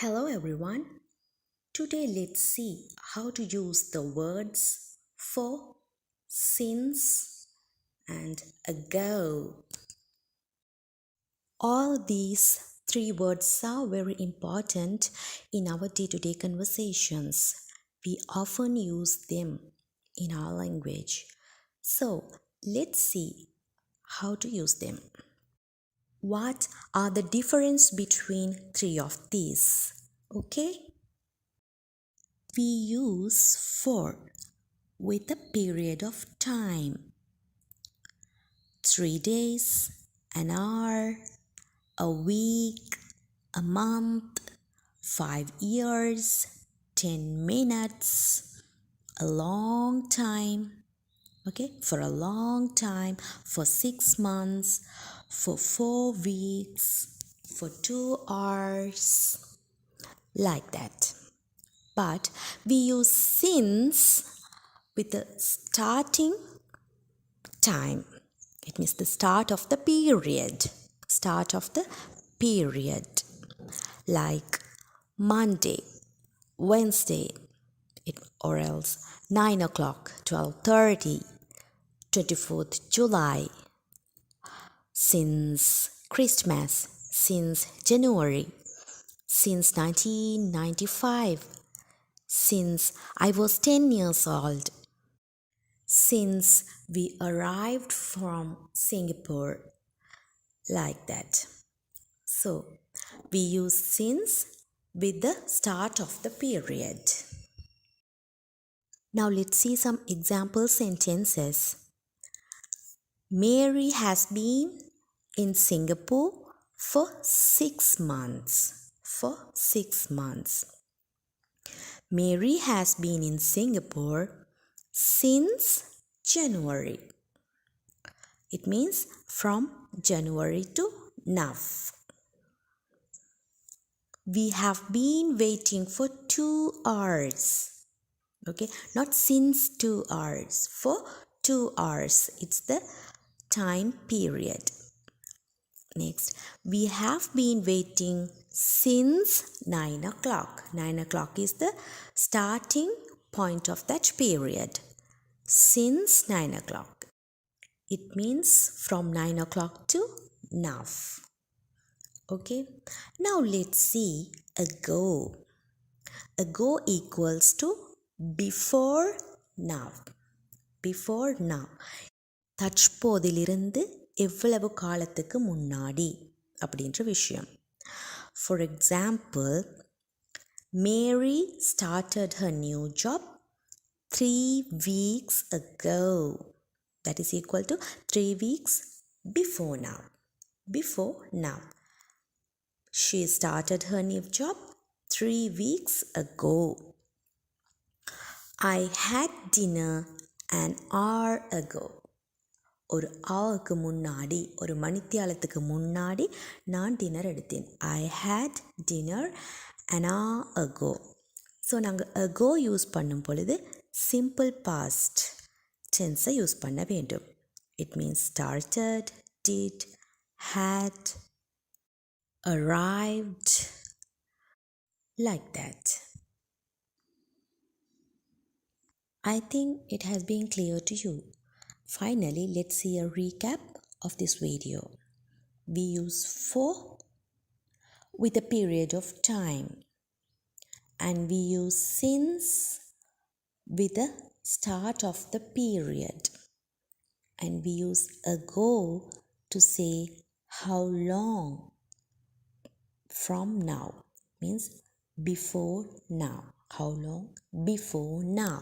Hello everyone. Today let's see how to use the words for, since, and ago. All these three words are very important in our day-to-day conversations. We often use them in our language. So let's see how to use them. What are the difference between three of these? Okay? We use for with a period of time. 3 days, an hour, a week, a month, 5 years, 10 minutes, a long time. Okay, for a long time, for 6 months, for 4 weeks, for 2 hours, like that. But we use since with the starting time. It means the start of the period. Start of the period. Like Monday, Wednesday, or else 9 o'clock, 12:30, 24th July. Since Christmas, since January, since 1995, since I was 10 years old, since we arrived from Singapore, like that. So, we use since with the start of the period. Now, let's see some example sentences. Mary has been in Singapore for 6 months. For 6 months. Mary has been in Singapore since January. It means from January to now. We have been waiting for 2 hours. Okay, not since 2 hours. For 2 hours. It's the time period. Next, we have been waiting since 9 o'clock. 9 o'clock is the starting point of that period. Since 9 o'clock. It means from 9 o'clock to now. Okay, now let's see ago. Ago equals to before now. Before now. தற்போதிலிருந்து எவ்வளவு காலத்துக்கு முன்னாடி அப்படின்ற விஷயம். For example, Mary started her new job 3 weeks ago. That is equal to 3 weeks before now. Before now. She started her new job 3 weeks ago. I had dinner an hour ago. ஒரு ஹவருக்கு முன்னாடி, ஒரு மணித்தியாலத்துக்கு முன்னாடி நான் dinner எடுத்தேன். I had dinner an hour ago. So நாங்கள் ago use பண்ணும் பொழுது சிம்பிள் பாஸ்ட் டென்ஸை யூஸ் பண்ண வேண்டும். It means started, did, had, arrived, like that. I think it has been clear to you. Finally, let's see a recap of this video. We use for with a period of time, and we use since with the start of the period, and we use ago to say how long from now, means before now. How long before now.